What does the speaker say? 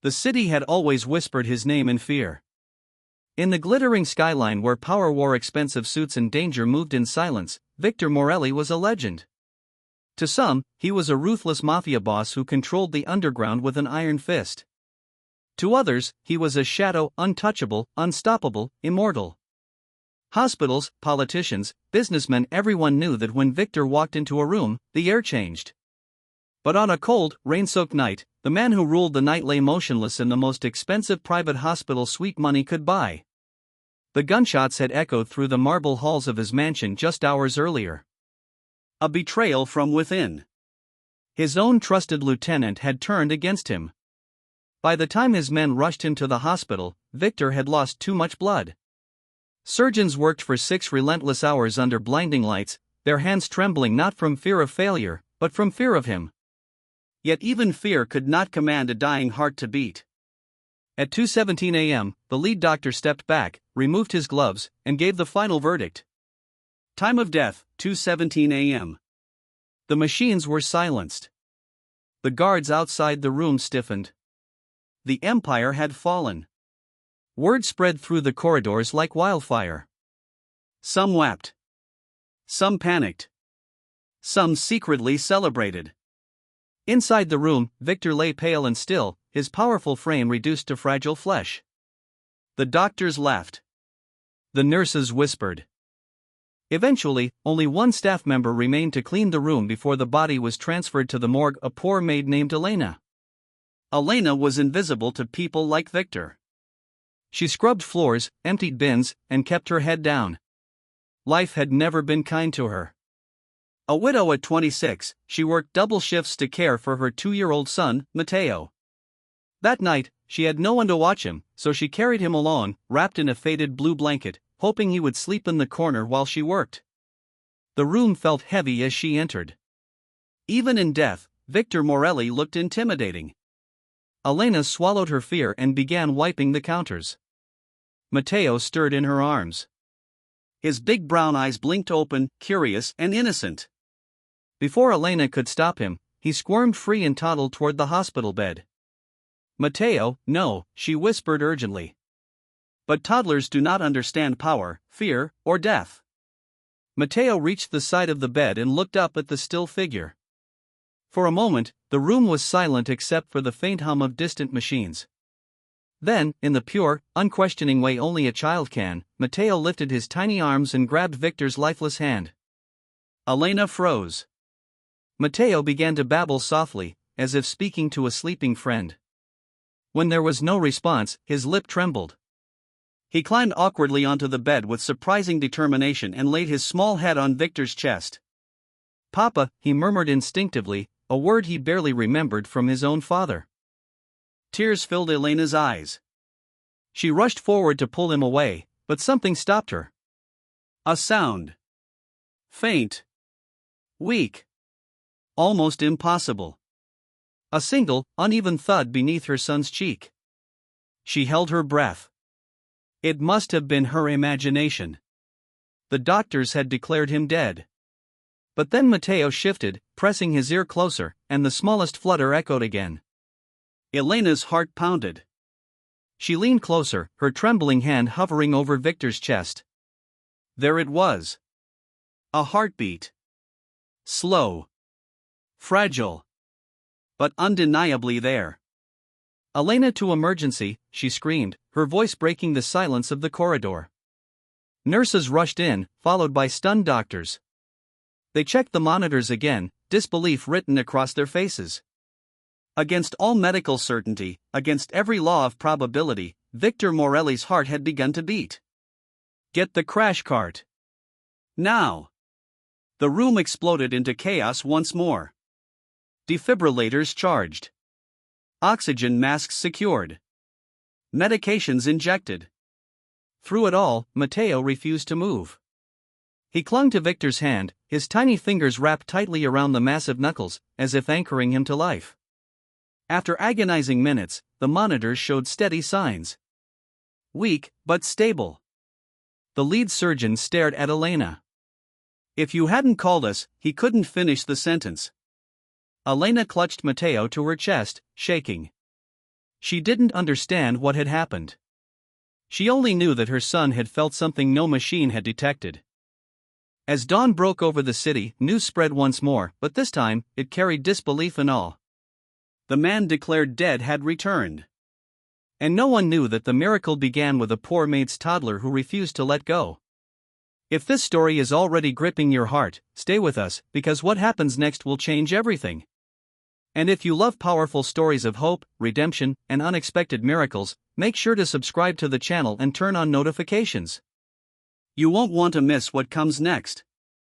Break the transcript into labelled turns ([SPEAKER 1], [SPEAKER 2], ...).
[SPEAKER 1] the city had always whispered his name in fear. In the glittering skyline where power wore expensive suits and danger moved in silence, Victor Morelli was a legend. To some, he was a ruthless mafia boss who controlled the underground with an iron fist. To others, he was a shadow, untouchable, unstoppable, immortal. Hospitals, politicians, businessmen, everyone knew that when Victor walked into a room, the air changed. But on a cold, rain-soaked night, the man who ruled the night lay motionless in the most expensive private hospital suite money could buy. The gunshots had echoed through the marble halls of his mansion just hours earlier. A betrayal from within. His own trusted lieutenant had turned against him. By the time his men rushed him to the hospital, Victor had lost too much blood. Surgeons worked for 6 relentless hours under blinding lights, their hands trembling not from fear of failure, but from fear of him. Yet even fear could not command a dying heart to beat. At 2:17 a.m., the lead doctor stepped back, removed his gloves, and gave the final verdict. Time of death, 2:17 a.m. The machines were silenced. The guards outside the room stiffened. The empire had fallen. Word spread through the corridors like wildfire. Some wept. Some panicked. Some secretly celebrated. Inside the room, Victor lay pale and still, his powerful frame reduced to fragile flesh. The doctors laughed. The nurses whispered. Eventually, only one staff member remained to clean the room before the body was transferred to the morgue, a poor maid named Elena. Elena was invisible to people like Victor. She scrubbed floors, emptied bins, and kept her head down. Life had never been kind to her. A widow at 26, she worked double shifts to care for her 2-year-old son, Matteo. That night, she had no one to watch him, so she carried him along, wrapped in a faded blue blanket, hoping he would sleep in the corner while she worked. The room felt heavy as she entered. Even in death, Victor Morelli looked intimidating. Elena swallowed her fear and began wiping the counters. Matteo stirred in her arms. His big brown eyes blinked open, curious and innocent. Before Elena could stop him, he squirmed free and toddled toward the hospital bed. Matteo, no, she whispered urgently. But toddlers do not understand power, fear, or death. Matteo reached the side of the bed and looked up at the still figure. For a moment, the room was silent except for the faint hum of distant machines. Then, in the pure, unquestioning way only a child can, Matteo lifted his tiny arms and grabbed Victor's lifeless hand. Elena froze. Matteo began to babble softly, as if speaking to a sleeping friend. When there was no response, his lip trembled. He climbed awkwardly onto the bed with surprising determination and laid his small head on Victor's chest. "Papa," he murmured instinctively, a word he barely remembered from his own father. Tears filled Elena's eyes. She rushed forward to pull him away, but something stopped her. A sound. Faint. Weak. Almost impossible. A single, uneven thud beneath her son's cheek. She held her breath. It must have been her imagination. The doctors had declared him dead. But then Matteo shifted, pressing his ear closer, and the smallest flutter echoed again. Elena's heart pounded. She leaned closer, her trembling hand hovering over Victor's chest. There it was. A heartbeat. Slow. Fragile. But undeniably there. "Elena, to emergency," she screamed, her voice breaking the silence of the corridor. Nurses rushed in, followed by stunned doctors. They checked the monitors again, disbelief written across their faces. Against all medical certainty, against every law of probability, Victor Morelli's heart had begun to beat. "Get the crash cart. Now!" The room exploded into chaos once more. Defibrillators charged. Oxygen masks secured. Medications injected. Through it all, Matteo refused to move. He clung to Victor's hand, his tiny fingers wrapped tightly around the massive knuckles, as if anchoring him to life. After agonizing minutes, the monitors showed steady signs. Weak, but stable. The lead surgeon stared at Elena. "If you hadn't called us," he couldn't finish the sentence. Elena clutched Matteo to her chest, shaking. She didn't understand what had happened. She only knew that her son had felt something no machine had detected. As dawn broke over the city, news spread once more, but this time, it carried disbelief and awe. The man declared dead had returned. And no one knew that the miracle began with a poor maid's toddler who refused to let go. If this story is already gripping your heart, stay with us, because what happens next will change everything. And if you love powerful stories of hope, redemption, and unexpected miracles, make sure to subscribe to the channel and turn on notifications. You won't want to miss what comes next.